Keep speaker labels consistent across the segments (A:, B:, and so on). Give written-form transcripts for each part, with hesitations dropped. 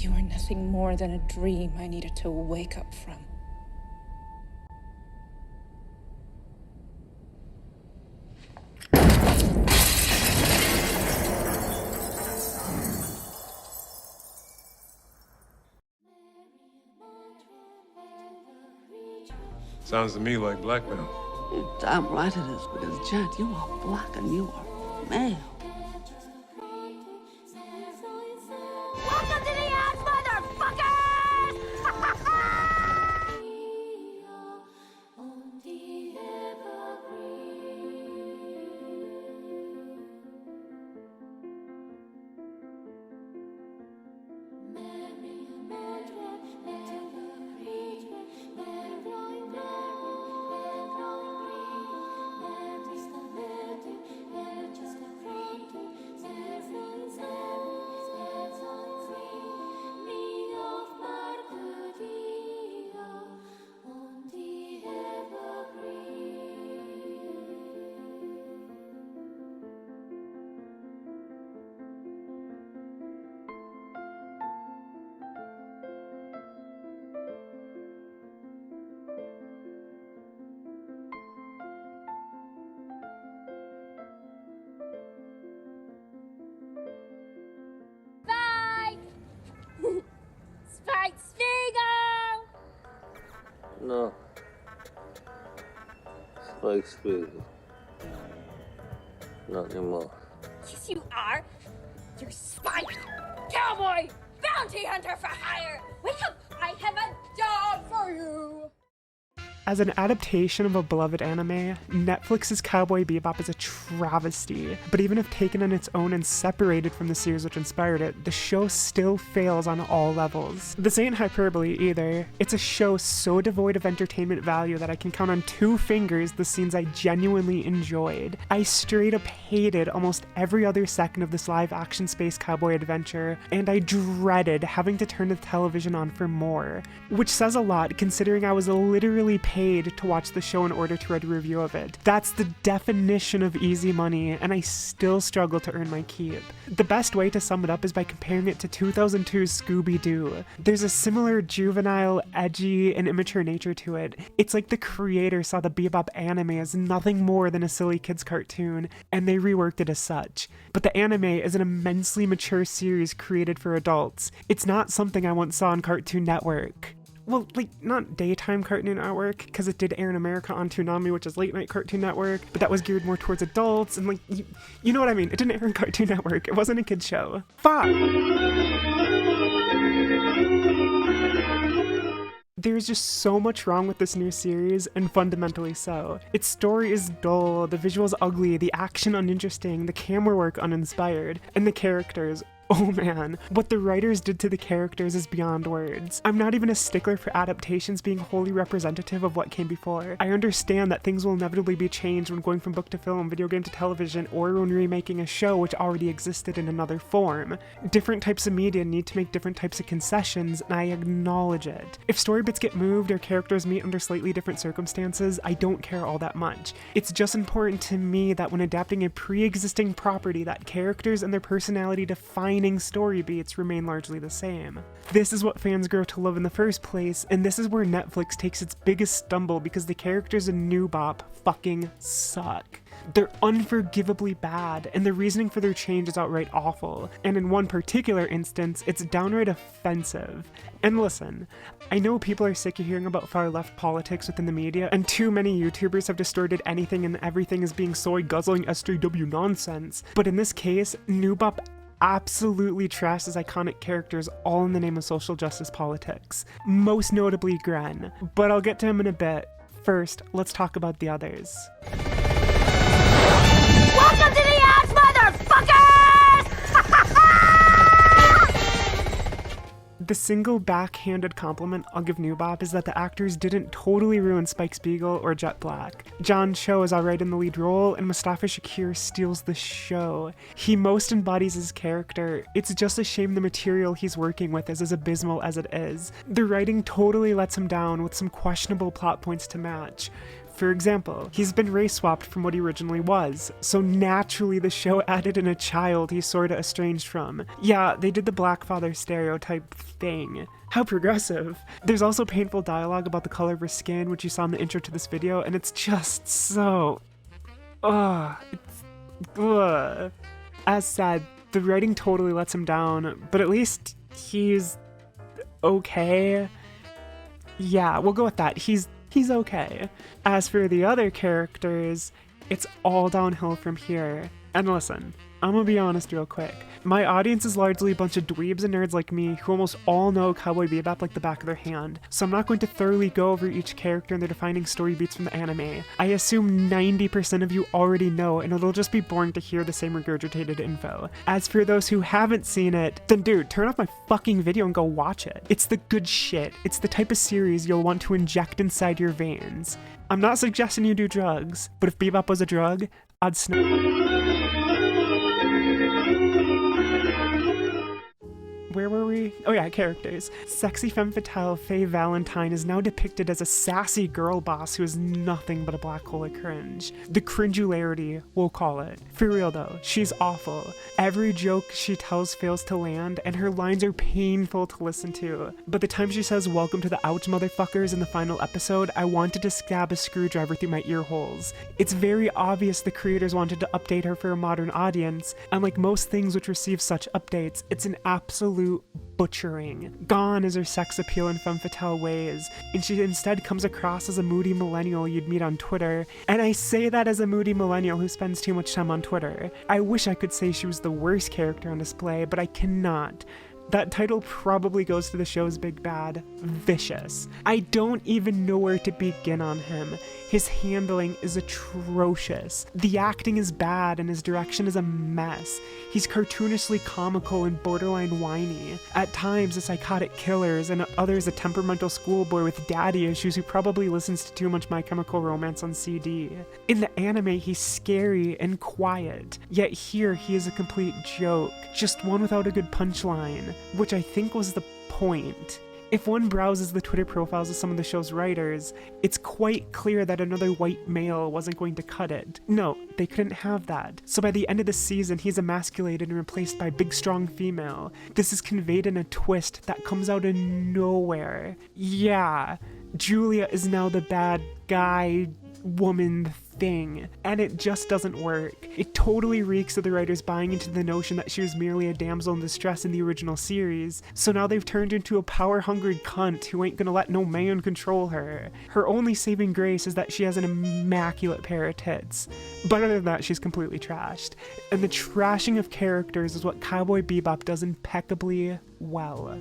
A: You were nothing more than a dream I needed to wake up from.
B: Sounds to me like blackmail.
C: You're damn right it is, because, Jet, you are black and you are male.
D: Welcome to the ass, motherfuckers! Spike Spiegel!
E: No. Spike Spiegel. Not anymore.
D: Yes, you are. You're Spike! Cowboy! Bounty hunter for hire! Wake up! I have a job for you!
F: As an adaptation of a beloved anime, Netflix's Cowboy Bebop is a travesty, but even if taken on its own and separated from the series which inspired it, the show still fails on all levels. This ain't hyperbole either. It's a show so devoid of entertainment value that I can count on 2 fingers the scenes I genuinely enjoyed. I straight up hated almost every other second of this live-action space cowboy adventure, and I dreaded having to turn the television on for more, which says a lot considering I was literally paid to watch the show in order to write a review of it. That's the definition of easy money, and I still struggle to earn my keep. The best way to sum it up is by comparing it to 2002's Scooby-Doo. There's a similar juvenile, edgy, and immature nature to it. It's like the creator saw the Bebop anime as nothing more than a silly kid's cartoon, and they reworked it as such. But the anime is an immensely mature series created for adults. It's not something I once saw on Cartoon Network. Well, like, not daytime Cartoon Network, because it did air in America on Toonami, which is late-night Cartoon Network, but that was geared more towards adults, and, like, you know what I mean. It didn't air on Cartoon Network. It wasn't a kid's show. Fuck! There's just so much wrong with this new series, and fundamentally so. Its story is dull, the visuals ugly, the action uninteresting, the camera work uninspired, and the characters, oh man, what the writers did to the characters is beyond words. I'm not even a stickler for adaptations being wholly representative of what came before. I understand that things will inevitably be changed when going from book to film, video game to television, or when remaking a show which already existed in another form. Different types of media need to make different types of concessions, and I acknowledge it. If story bits get moved or characters meet under slightly different circumstances, I don't care all that much. It's just important to me that when adapting a pre-existing property, that characters and their personality define story beats remain largely the same. This is what fans grow to love in the first place, and this is where Netflix takes its biggest stumble because the characters in New Bop fucking suck. They're unforgivably bad, and the reasoning for their change is outright awful, and in one particular instance, it's downright offensive. And listen, I know people are sick of hearing about far-left politics within the media, and too many YouTubers have distorted anything and everything as being soy-guzzling SJW nonsense, but in this case, New Bop absolutely trashes iconic characters all in the name of social justice politics, most notably Gren, but I'll get to him in a bit. First, let's talk about the others.
D: Welcome to the ass, motherfuckers!
F: The single backhanded compliment I'll give New Bop is that the actors didn't totally ruin Spike Spiegel or Jet Black. John Cho is alright in the lead role, and Mustafa Shakir steals the show. He most embodies his character. It's just a shame the material he's working with is as abysmal as it is. The writing totally lets him down with some questionable plot points to match. For example, he's been race swapped from what he originally was, so naturally the show added in a child he's sorta estranged from. Yeah, they did the black father stereotype thing. How progressive. There's also painful dialogue about the color of her skin, which you saw in the intro to this video, and it's just so... Ugh. As said, the writing totally lets him down, but at least he's okay. Yeah, we'll go with that. He's okay. As for the other characters, it's all downhill from here. And listen, I'm gonna be honest real quick. My audience is largely a bunch of dweebs and nerds like me who almost all know Cowboy Bebop like the back of their hand, so I'm not going to thoroughly go over each character and their defining story beats from the anime. I assume 90% of you already know, and it'll just be boring to hear the same regurgitated info. As for those who haven't seen it, then dude, turn off my fucking video and go watch it. It's the good shit. It's the type of series you'll want to inject inside your veins. I'm not suggesting you do drugs, but if Bebop was a drug, I'd Where were we? Oh yeah, characters. Sexy femme fatale Faye Valentine is now depicted as a sassy girl boss who is nothing but a black hole of cringe. The cringularity, we'll call it. For real though, she's awful. Every joke she tells fails to land, and her lines are painful to listen to. But the time she says welcome to the ouch motherfuckers in the final episode, I wanted to stab a screwdriver through my ear holes. It's very obvious the creators wanted to update her for a modern audience, and like most things which receive such updates, it's an absolute butchering. Gone is her sex appeal in femme fatale ways, and she instead comes across as a moody millennial you'd meet on Twitter. And I say that as a moody millennial who spends too much time on Twitter. I wish I could say she was the worst character on display, but I cannot. That title probably goes to the show's big bad, Vicious. I don't even know where to begin on him. His handling is atrocious. The acting is bad and his direction is a mess. He's cartoonishly comical and borderline whiny. At times a psychotic killer, and at others a temperamental schoolboy with daddy issues who probably listens to too much My Chemical Romance on CD. In the anime he's scary and quiet, yet here he is a complete joke, just one without a good punchline, which I think was the point. If one browses the Twitter profiles of some of the show's writers, it's quite clear that another white male wasn't going to cut it. No, they couldn't have that. So by the end of the season, he's emasculated and replaced by a big strong female. This is conveyed in a twist that comes out of nowhere. Yeah, Julia is now the bad guy woman thing, and it just doesn't work. It totally reeks of the writers buying into the notion that she was merely a damsel in distress in the original series, so now they've turned into a power-hungry cunt who ain't gonna let no man control her. Her only saving grace is that she has an immaculate pair of tits, but other than that, she's completely trashed. And the trashing of characters is what Cowboy Bebop does impeccably well.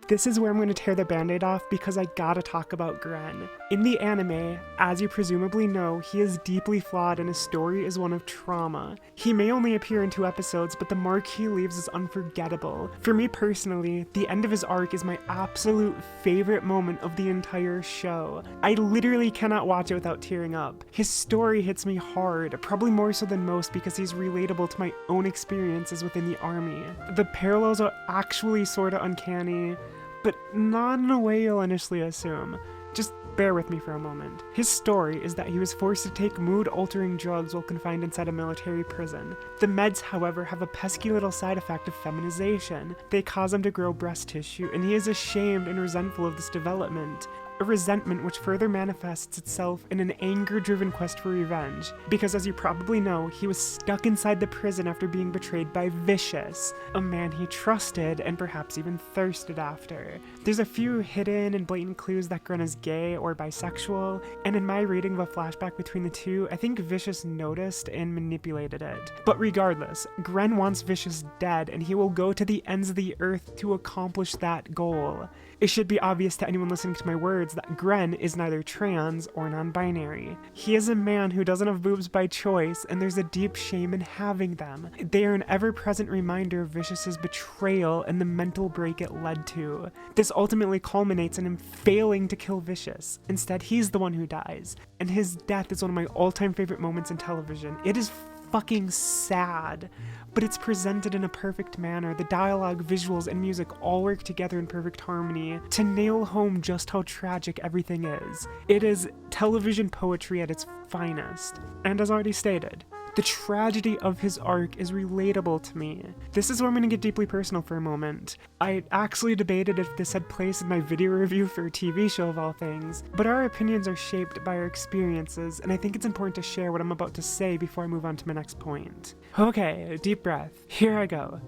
F: This is where I'm going to tear the band-aid off because I gotta talk about Gren. In the anime, as you presumably know, he is deeply flawed and his story is one of trauma. He may only appear in 2 episodes, but the mark he leaves is unforgettable. For me personally, the end of his arc is my absolute favorite moment of the entire show. I literally cannot watch it without tearing up. His story hits me hard, probably more so than most because he's relatable to my own experiences within the army. The parallels are actually sorta uncanny, but not in a way you'll initially assume. Just bear with me for a moment. His story is that he was forced to take mood-altering drugs while confined inside a military prison. The meds, however, have a pesky little side effect of feminization. They cause him to grow breast tissue, and he is ashamed and resentful of this development. A resentment which further manifests itself in an anger-driven quest for revenge, because as you probably know, he was stuck inside the prison after being betrayed by Vicious, a man he trusted and perhaps even thirsted after. There's a few hidden and blatant clues that Gren is gay or bisexual, and in my reading of a flashback between the two, I think Vicious noticed and manipulated it. But regardless, Gren wants Vicious dead, and he will go to the ends of the earth to accomplish that goal. It should be obvious to anyone listening to my words that Gren is neither trans or non-binary. He is a man who doesn't have boobs by choice, and there's a deep shame in having them. They are an ever-present reminder of Vicious's betrayal and the mental break it led to. This ultimately culminates in him failing to kill Vicious. Instead, he's the one who dies, and his death is one of my all-time favorite moments in television. It is fucking sad, but it's presented in a perfect manner. The dialogue, visuals, and music all work together in perfect harmony to nail home just how tragic everything is. It is television poetry at its finest, and as already stated, the tragedy of his arc is relatable to me. This is where I'm going to get deeply personal for a moment. I actually debated if this had place in my video review for a TV show of all things, but our opinions are shaped by our experiences, and I think it's important to share what I'm about to say before I move on to my next point. Okay, deep breath. Here I go.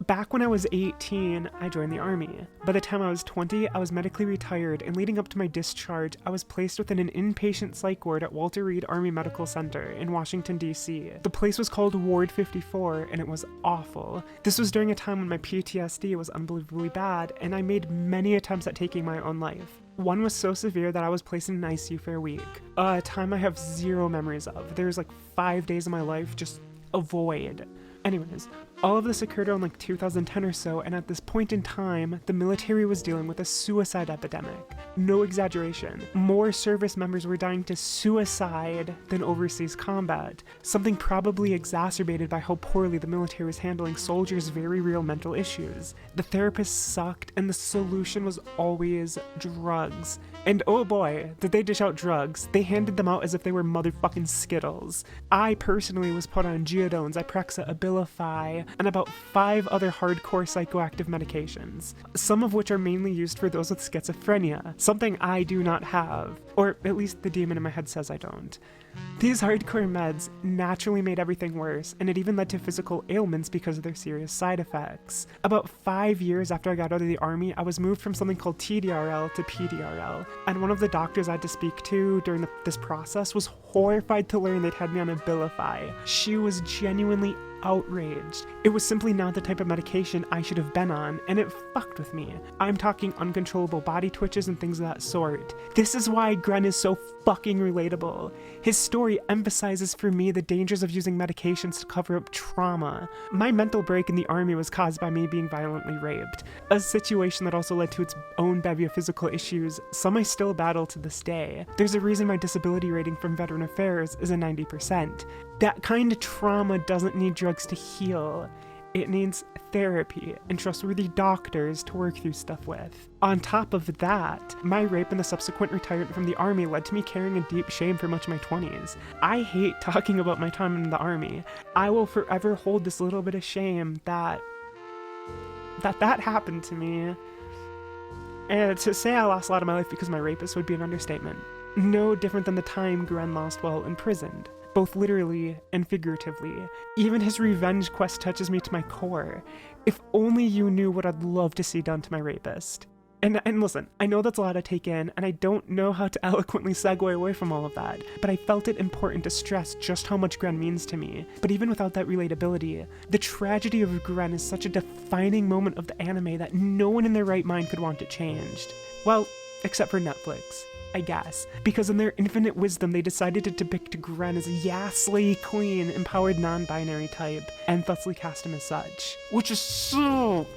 F: Back when I was 18, I joined the army. By the time I was 20, I was medically retired, and leading up to my discharge, I was placed within an inpatient psych ward at Walter Reed Army Medical Center in Washington, D.C. The place was called Ward 54, and it was awful. This was during a time when my PTSD was unbelievably bad, and I made many attempts at taking my own life. One was so severe that I was placed in an ICU for a week, a time I have zero memories of. There's like 5 days of my life just a void. Anyways, all of this occurred around like 2010 or so, and at this point in time, the military was dealing with a suicide epidemic. No exaggeration. More service members were dying to suicide than overseas combat, something probably exacerbated by how poorly the military was handling soldiers' very real mental issues. The therapists sucked, and the solution was always drugs. And oh boy, did they dish out drugs. They handed them out as if they were motherfucking Skittles. I personally was put on geodones, Iprexa, Abilify, and about 5 other hardcore psychoactive medications, some of which are mainly used for those with schizophrenia, something I do not have, or at least the demon in my head says I don't. These hardcore meds naturally made everything worse, and it even led to physical ailments because of their serious side effects. About 5 years after I got out of the army, I was moved from something called TDRL to PDRL, and one of the doctors I had to speak to during this process was horrified to learn they'd had me on Abilify. She was genuinely outraged. It was simply not the type of medication I should have been on, and it fucked with me. I'm talking uncontrollable body twitches and things of that sort. This is why Gren is so fucking relatable. His story emphasizes for me the dangers of using medications to cover up trauma. My mental break in the army was caused by me being violently raped, a situation that also led to its own bevy of physical issues, some I still battle to this day. There's a reason my disability rating from Veteran Affairs is a 90%. That kind of trauma doesn't need drugs to heal. It needs therapy and trustworthy doctors to work through stuff with. On top of that, my rape and the subsequent retirement from the army led to me carrying a deep shame for much of my 20s. I hate talking about my time in the army. I will forever hold this little bit of shame that happened to me. And to say I lost a lot of my life because of my rapist would be an understatement. No different than the time Gren lost while imprisoned, both literally and figuratively. Even his revenge quest touches me to my core. If only you knew what I'd love to see done to my rapist. And listen, I know that's a lot to take in, and I don't know how to eloquently segue away from all of that, but I felt it important to stress just how much Gren means to me. But even without that relatability, the tragedy of Gren is such a defining moment of the anime that no one in their right mind could want it changed. Well, except for Netflix, I guess, because in their infinite wisdom they decided to depict Gren as a Yasli queen, empowered non-binary type, and thusly cast him as such. Which is so...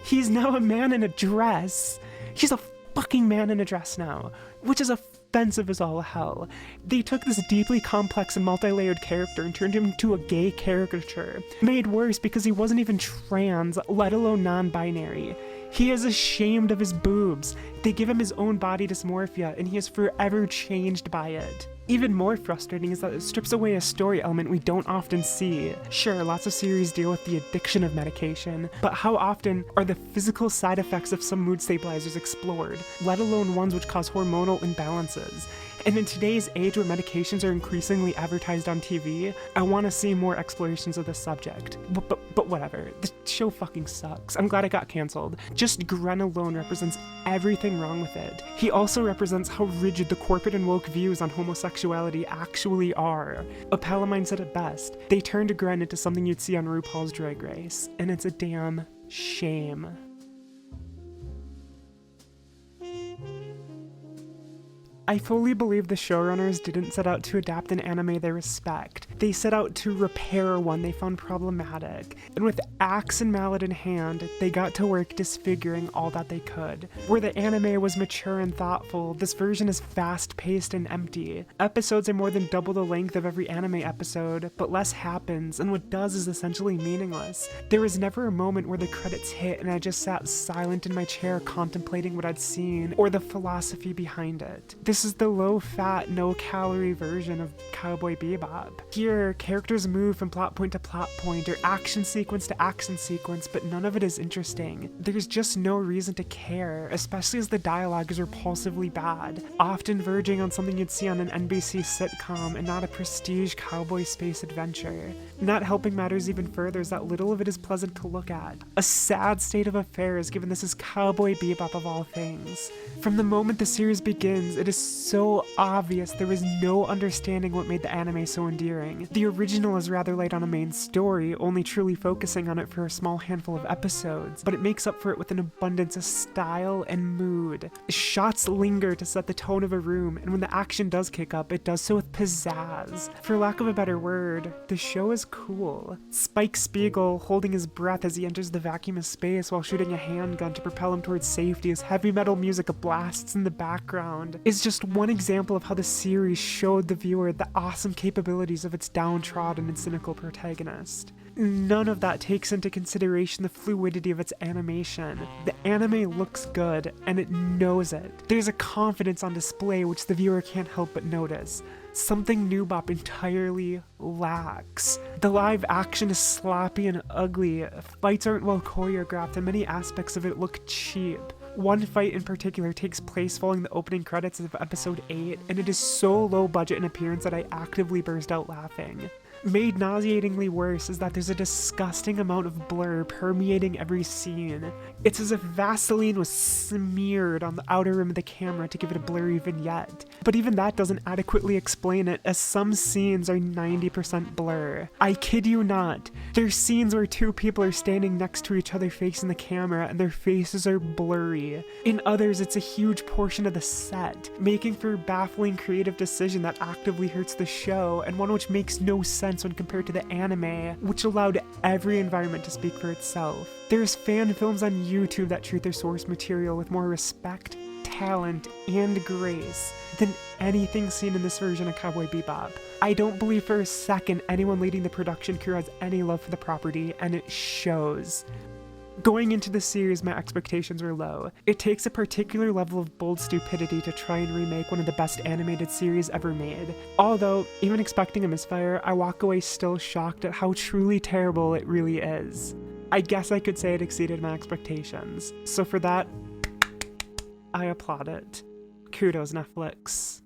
F: He's now a man in a dress. He's a fucking man in a dress now, which is offensive as all hell. They took this deeply complex and multi-layered character and turned him into a gay caricature, made worse because he wasn't even trans, let alone non-binary. He is ashamed of his boobs. They give him his own body dysmorphia, and he is forever changed by it. Even more frustrating is that it strips away a story element we don't often see. Sure, lots of series deal with the addiction of medication, but how often are the physical side effects of some mood stabilizers explored, let alone ones which cause hormonal imbalances? And in today's age where medications are increasingly advertised on TV, I want to see more explorations of this subject. But whatever, the show fucking sucks. I'm glad it got cancelled. Just Gren alone represents everything wrong with it. He also represents how rigid the corporate and woke views on homosexuality actually are. Opalamine said it best. They turned Gren into something you'd see on RuPaul's Drag Race, and it's a damn shame. I fully believe the showrunners didn't set out to adapt an anime they respect. They set out to repair one they found problematic, and with axe and mallet in hand, they got to work disfiguring all that they could. Where the anime was mature and thoughtful, this version is fast-paced and empty. Episodes are more than double the length of every anime episode, but less happens, and what does is essentially meaningless. There was never a moment where the credits hit and I just sat silent in my chair contemplating what I'd seen, or the philosophy behind it. This is the low-fat, no-calorie version of Cowboy Bebop. Here, characters move from plot point to plot point, or action sequence to action sequence, but none of it is interesting. There's just no reason to care, especially as the dialogue is repulsively bad, often verging on something you'd see on an NBC sitcom and not a prestige cowboy space adventure. Not helping matters even further is that little of it is pleasant to look at. A sad state of affairs given this is Cowboy Bebop of all things. From the moment the series begins, it is so obvious there is no understanding what made the anime so endearing. The original is rather light on a main story, only truly focusing on it for a small handful of episodes, but it makes up for it with an abundance of style and mood. Shots linger to set the tone of a room, and when the action does kick up, it does so with pizzazz. For lack of a better word, the show is cool. Spike Spiegel holding his breath as he enters the vacuum of space while shooting a handgun to propel him towards safety as heavy metal music blasts in the background is just one example of how the series showed the viewer the awesome capabilities of its downtrodden and cynical protagonist. None of that takes into consideration the fluidity of its animation. The anime looks good, and it knows it. There's a confidence on display which the viewer can't help but notice. Something Bebop entirely lacks. The live action is sloppy and ugly, fights aren't well choreographed, and many aspects of it look cheap. One fight in particular takes place following the opening credits of episode 8, and it is so low budget in appearance that I actively burst out laughing. Made nauseatingly worse is that there's a disgusting amount of blur permeating every scene. It's as if Vaseline was smeared on the outer rim of the camera to give it a blurry vignette. But even that doesn't adequately explain it, as some scenes are 90% blur. I kid you not. There's scenes where two people are standing next to each other facing the camera and their faces are blurry. In others, it's a huge portion of the set, making for a baffling creative decision that actively hurts the show, and one which makes no sense when compared to the anime, which allowed every environment to speak for itself. There's fan films on YouTube that treat their source material with more respect, talent, and grace than anything seen in this version of Cowboy Bebop. I don't believe for a second anyone leading the production crew has any love for the property, and it shows. Going into the series, my expectations were low. It takes a particular level of bold stupidity to try and remake one of the best animated series ever made. Although, even expecting a misfire, I walk away still shocked at how truly terrible it really is. I guess I could say it exceeded my expectations. So for that, I applaud it. Kudos, Netflix.